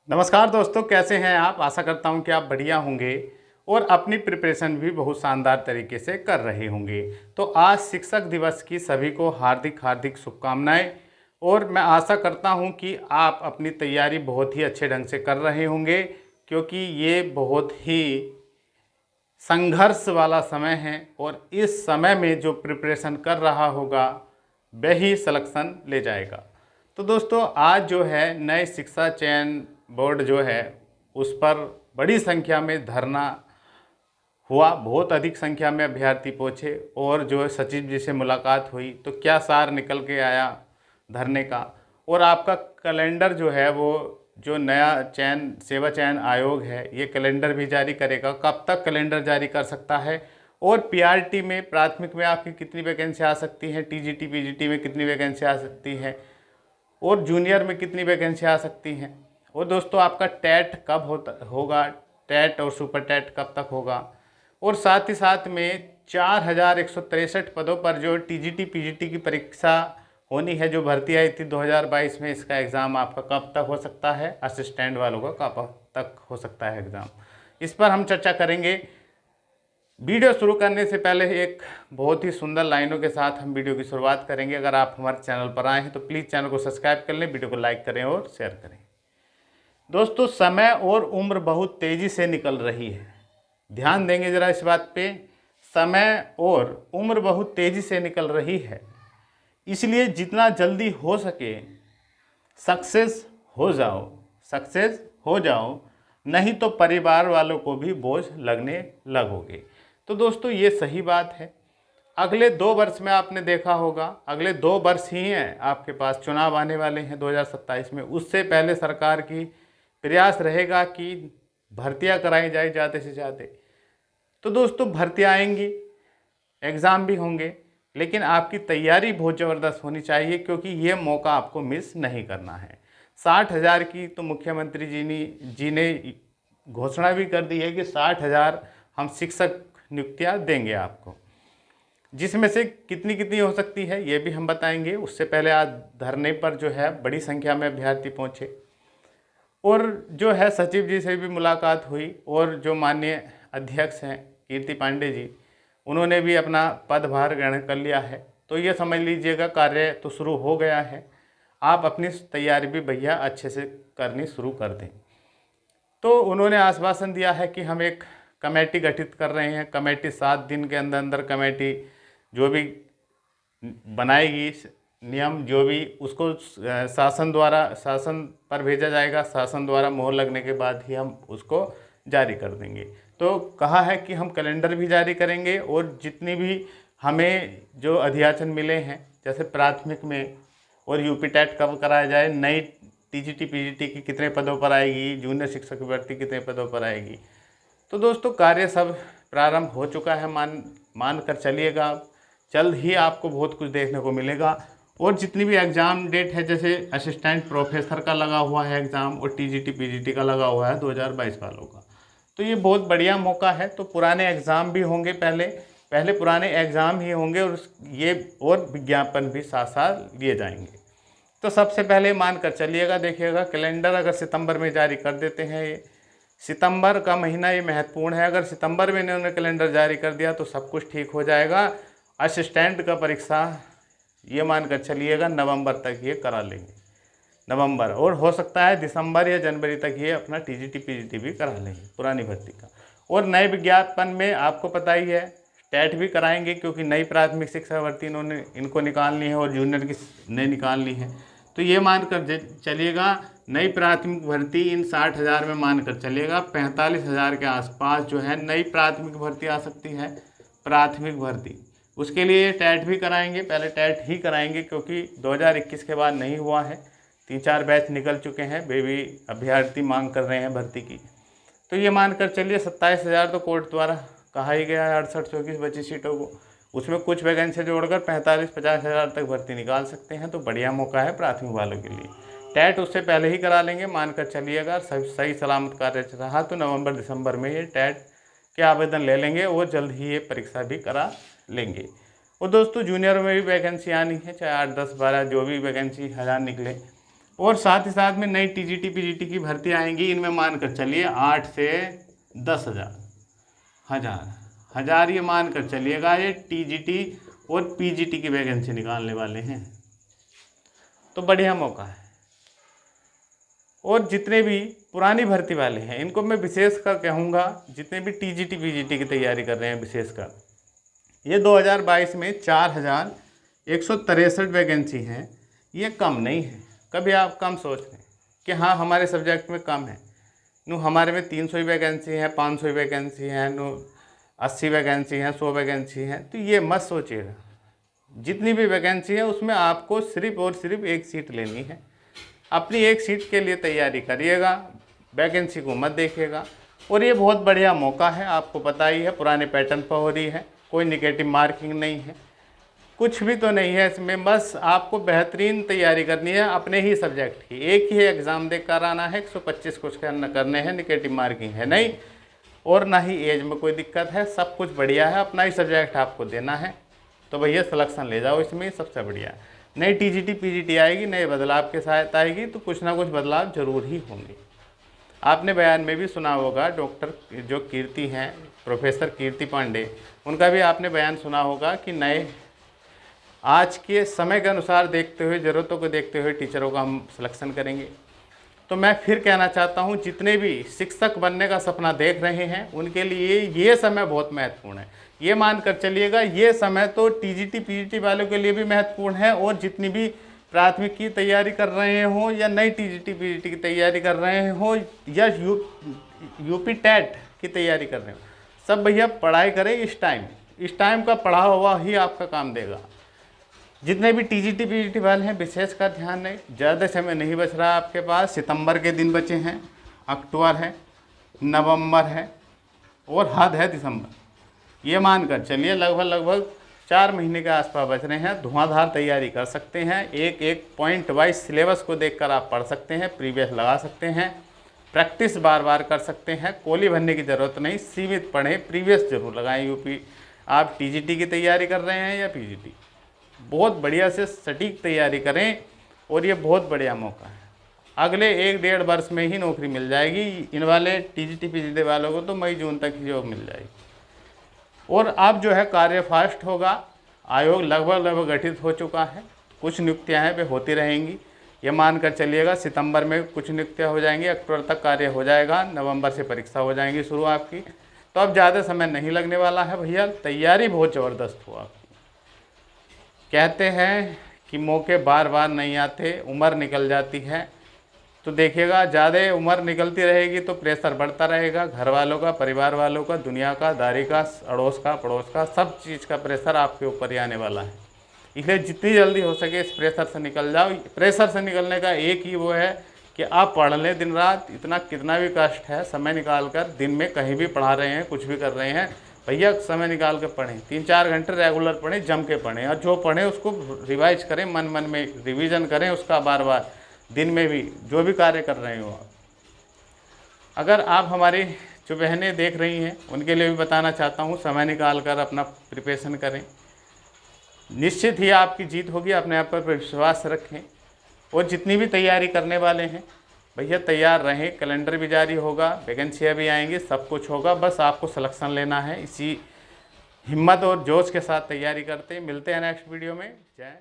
नमस्कार दोस्तों, कैसे हैं आप। आशा करता हूं कि आप बढ़िया होंगे और अपनी प्रिपरेशन भी बहुत शानदार तरीके से कर रहे होंगे। तो आज शिक्षक दिवस की सभी को हार्दिक हार्दिक शुभकामनाएं और मैं आशा करता हूं कि आप अपनी तैयारी बहुत ही अच्छे ढंग से कर रहे होंगे, क्योंकि ये बहुत ही संघर्ष वाला समय है और इस समय में जो प्रिपरेशन कर रहा होगा वही सिलेक्शन ले जाएगा। तो दोस्तों, आज जो है नए शिक्षा चयन बोर्ड जो है उस पर बड़ी संख्या में धरना हुआ। बहुत अधिक संख्या में अभ्यर्थी पहुँचे और जो सचिव जी से मुलाकात हुई तो क्या सार निकल के आया धरने का। और आपका कैलेंडर जो है वो जो नया चयन सेवा चयन आयोग है ये कैलेंडर भी जारी करेगा। कब तक कैलेंडर जारी कर सकता है और पीआरटी में प्राथमिक में आपकी कितनी वैकेंसी आ सकती है, टीजीटी पीजीटी में कितनी वैकेंसी आ सकती है और जूनियर में कितनी वैकेंसी आ सकती हैं। और दोस्तों, आपका टैट कब होगा, टैट और सुपर टैट कब तक होगा। और साथ ही साथ में 4163 पदों पर जो टीजीटी पीजीटी की परीक्षा होनी है, जो भर्ती आई थी 2022 में, इसका एग्ज़ाम आपका कब तक हो सकता है, असिस्टेंट वालों का कब तक हो सकता है एग्ज़ाम, इस पर हम चर्चा करेंगे। वीडियो शुरू करने से पहले एक बहुत ही सुंदर लाइनों के साथ हम वीडियो की शुरुआत करेंगे। अगर आप हमारे चैनल पर आए हैं तो प्लीज़ चैनल को सब्सक्राइब कर लें, वीडियो को लाइक करें और शेयर करें। दोस्तों, समय और उम्र बहुत तेज़ी से निकल रही है। ध्यान देंगे ज़रा इस बात पे। समय और उम्र बहुत तेज़ी से निकल रही है, इसलिए जितना जल्दी हो सके सक्सेस हो जाओ, नहीं तो परिवार वालों को भी बोझ लगने लगोगे। तो दोस्तों, ये सही बात है। अगले 2 वर्ष में आपने देखा होगा, अगले 2 वर्ष ही हैं आपके पास, चुनाव आने वाले हैं 2027 में। उससे पहले सरकार की प्रयास रहेगा कि भर्तियां कराई जाए ज़्यादा से ज़्यादा। तो दोस्तों, भर्तियां आएंगी, एग्ज़ाम भी होंगे, लेकिन आपकी तैयारी बहुत ज़बरदस्त होनी चाहिए, क्योंकि ये मौका आपको मिस नहीं करना है। 60,000 की तो मुख्यमंत्री जी ने घोषणा भी कर दी है कि 60,000 हम शिक्षक नियुक्तियाँ देंगे आपको, जिसमें से कितनी कितनी हो सकती है ये भी हम बताएंगे। उससे पहले आज धरने पर जो है बड़ी संख्या में अभ्यर्थी पहुँचे और जो है सचिव जी से भी मुलाकात हुई और जो माननीय अध्यक्ष हैं कीर्ति पांडे जी, उन्होंने भी अपना पदभार ग्रहण कर लिया है। तो ये समझ लीजिएगा कार्य तो शुरू हो गया है। आप अपनी तैयारी भी भैया अच्छे से करनी शुरू कर दें। तो उन्होंने आश्वासन दिया है कि हम एक कमेटी गठित कर रहे हैं। कमेटी 7 दिन के अंदर अंदर कमेटी जो भी बनाएगी नियम, जो भी उसको शासन पर भेजा जाएगा। शासन द्वारा मोहर लगने के बाद ही हम उसको जारी कर देंगे। तो कहा है कि हम कैलेंडर भी जारी करेंगे और जितनी भी हमें जो अध्याचन मिले हैं, जैसे प्राथमिक में और यूपी टैट कब कराया जाए, नई टीजीटी पीजीटी की कितने पदों पर आएगी, जूनियर शिक्षक भर्ती कितने पदों पर आएगी। तो दोस्तों, कार्य सब प्रारंभ हो चुका है। मान कर चलिएगा, जल्द ही आपको बहुत कुछ देखने को मिलेगा। और जितनी भी एग्ज़ाम डेट है, जैसे असिस्टेंट प्रोफेसर का लगा हुआ है एग्ज़ाम और टीजीटी पीजीटी का लगा हुआ है 2022 वालों का, तो ये बहुत बढ़िया मौका है। तो पुराने एग्ज़ाम भी होंगे, पहले पुराने एग्ज़ाम ही होंगे और विज्ञापन भी साथ साथ लिए जाएंगे। तो सबसे पहले मान कर चलिएगा, देखिएगा कैलेंडर अगर सितंबर में जारी कर देते हैं, ये सितंबर का महीना ये महत्वपूर्ण है। अगर सितंबर में इन्होंने कैलेंडर जारी कर दिया तो सब कुछ ठीक हो जाएगा। असिस्टेंट का परीक्षा ये मान कर चलिएगा नवंबर तक ये करा लेंगे, नवंबर, और हो सकता है दिसंबर या जनवरी तक ये अपना टीजीटी पीजीटी भी करा लेंगे पुरानी भर्ती का। और नए विज्ञापन में आपको पता ही है टैट भी कराएंगे, क्योंकि नई प्राथमिक शिक्षा भर्ती इनको निकालनी है और जूनियर की नई निकालनी है। तो ये मान कर चलिएगा नई प्राथमिक भर्ती इन 60,000 में मान कर चलिएगा 45,000 के आसपास जो है नई प्राथमिक भर्ती आ सकती है। प्राथमिक भर्ती, उसके लिए टैट भी कराएंगे, पहले टैट ही कराएंगे, क्योंकि 2021 के बाद नहीं हुआ है। 3-4 बैच निकल चुके हैं, वे भी अभ्यर्थी मांग कर रहे हैं भर्ती की। तो ये मानकर चलिए 27,000 तो कोर्ट द्वारा कहा ही गया है 68-34 बची सीटों को, उसमें कुछ वैकेंसी जोड़कर 45-50,000 तक भर्ती निकाल सकते हैं। तो बढ़िया मौका है प्राथमिक वालों के लिए। टैट उससे पहले ही करा लेंगे, मानकर चलिएगा सही सलामत कार्य रहा तो नवंबर दिसंबर में ये टैट के आवेदन ले लेंगे और जल्द ही ये परीक्षा भी करा लेंगे। और दोस्तों, जूनियर में भी वैकेंसी आनी है, चाहे 8, 10, 12 जो भी वैकेंसी 1000 निकले। और साथ ही साथ में नई टीजीटी पीजीटी की भर्ती आएंगी। इनमें मानकर चलिए 8 से 10,000 हजार ये मानकर चलिएगा, ये टीजीटी और पीजीटी की वैकेंसी निकालने वाले हैं। तो बढ़िया मौका है। और जितने भी पुरानी भर्ती वाले हैं इनको मैं विशेषकर कहूँगा, जितने भी टीजीटी पीजीटी की तैयारी कर रहे हैं विशेषकर, ये 2022 में 4,163 वैकेंसी हैं। ये कम नहीं है। कभी आप कम सोच रहे हैं कि हाँ हमारे सब्जेक्ट में कम है, नो हमारे में 300 ही वैकेंसी है, 500 ही वैकेंसी है, नो 80 वैकेंसी है, 100 वैकेंसी है। तो ये मत सोचिएगा। जितनी भी वैकेंसी है उसमें आपको सिर्फ और सिर्फ एक सीट लेनी है। अपनी एक सीट के लिए तैयारी करिएगा, वैकेंसी को मत देखिएगा। और ये बहुत बढ़िया मौका है, आपको पता ही है, पुराने पैटर्न पर हो रही है, कोई निगेटिव मार्किंग नहीं है, कुछ भी तो नहीं है इसमें। बस आपको बेहतरीन तैयारी करनी है अपने ही सब्जेक्ट की। एक ही एग्ज़ाम देकर आना है, 125 क्वेश्चन करने हैं, निगेटिव मार्किंग है नहीं, और ना ही एज में कोई दिक्कत है, सब कुछ बढ़िया है। अपना ही सब्जेक्ट आपको देना है, तो भैया सिलेक्शन ले जाओ, इसमें सबसे बढ़िया। नई टीजीटी पीजीटी आएगी, नए बदलाव के साथ आएगी, तो कुछ ना कुछ बदलाव जरूर ही होंगे। आपने बयान में भी सुना होगा, डॉक्टर जो कीर्ति हैं, प्रोफेसर कीर्ति पांडे, उनका भी आपने बयान सुना होगा कि नए आज के समय के अनुसार देखते हुए, ज़रूरतों को देखते हुए टीचरों का हम सिलेक्शन करेंगे। तो मैं फिर कहना चाहता हूँ, जितने भी शिक्षक बनने का सपना देख रहे हैं उनके लिए ये समय बहुत महत्वपूर्ण है। ये मानकर चलिएगा, ये समय तो टीजीटी पीजीटी वालों के लिए भी महत्वपूर्ण है, और जितनी भी प्राथमिक की तैयारी कर रहे हों या नई टीजीटी पीजीटी की तैयारी कर रहे हों या यूपी टेट की तैयारी कर रहे हो, सब भैया पढ़ाई करें। इस टाइम का पढ़ा हुआ ही आपका काम देगा। जितने भी टीजीटी पीजीटी वाले हैं विशेष का ध्यान नहीं, ज़्यादा समय नहीं बच रहा आपके पास। सितंबर के दिन बचे हैं, अक्टूबर है, नवंबर है और हद है दिसंबर। ये मानकर चलिए लगभग 4 महीने के आसपास बच रहे हैं। धुआंधार तैयारी कर सकते हैं। एक पॉइंट वाइज सिलेबस को देखकर आप पढ़ सकते हैं, प्रीवियस लगा सकते हैं, प्रैक्टिस बार बार कर सकते हैं। कोली भरने की ज़रूरत नहीं, सीमित पढ़ें, प्रीवियस जरूर लगाएं। यूपी आप टीजीटी की तैयारी कर रहे हैं या पीजीटी, बहुत बढ़िया से सटीक तैयारी करें, और ये बहुत बढ़िया मौका है। अगले 1-1.5 वर्ष में ही नौकरी मिल जाएगी। इन वाले टीजीटी पीजीटी वालों को तो मई जून तक ही जॉब मिल जाएगी। और अब जो है कार्य फास्ट होगा। आयोग लगभग गठित हो चुका है, कुछ नियुक्तियां हैं वे होती रहेंगी। ये मानकर चलिएगा सितंबर में कुछ नियुक्तियां हो जाएंगी, अक्टूबर तक कार्य हो जाएगा, नवंबर से परीक्षा हो जाएंगी शुरू आपकी। तो अब ज़्यादा समय नहीं लगने वाला है भैया, तैयारी बहुत ज़बरदस्त हो आपकी। कहते हैं कि मौके बार बार नहीं आते, उम्र निकल जाती है। तो देखिएगा, ज़्यादा उम्र निकलती रहेगी तो प्रेशर बढ़ता रहेगा, घर वालों का, परिवार वालों का, दुनिया का, दारी का, अड़ोस का, पड़ोस का, सब चीज़ का प्रेशर आपके ऊपर ही आने वाला है। इसलिए जितनी जल्दी हो सके इस प्रेशर से निकल जाओ। प्रेशर से निकलने का एक ही वो है कि आप पढ़ लें दिन रात। इतना कितना भी कष्ट है, समय निकाल कर दिन में कहीं भी पढ़ा रहे हैं, कुछ भी कर रहे हैं भैया, समय निकाल कर पढ़ें। 3-4 घंटे रेगुलर पढ़ें, जम के पढ़ें, और जो पढ़ें उसको रिवाइज करें, मन में रिवीजन करें उसका बार बार, दिन में भी जो भी कार्य कर रहे हो आप। अगर आप हमारी जो बहनें देख रही हैं उनके लिए भी बताना चाहता हूँ, समय निकाल कर अपना प्रिपरेशन करें, निश्चित ही आपकी जीत होगी। अपने आप पर विश्वास रखें। और जितनी भी तैयारी करने वाले हैं भैया तैयार रहें, कैलेंडर भी जारी होगा, वैकेंसियाँ भी आएंगी, सब कुछ होगा। बस आपको सिलेक्शन लेना है। इसी हिम्मत और जोश के साथ तैयारी करते हैं। मिलते हैं नेक्स्ट वीडियो में। जय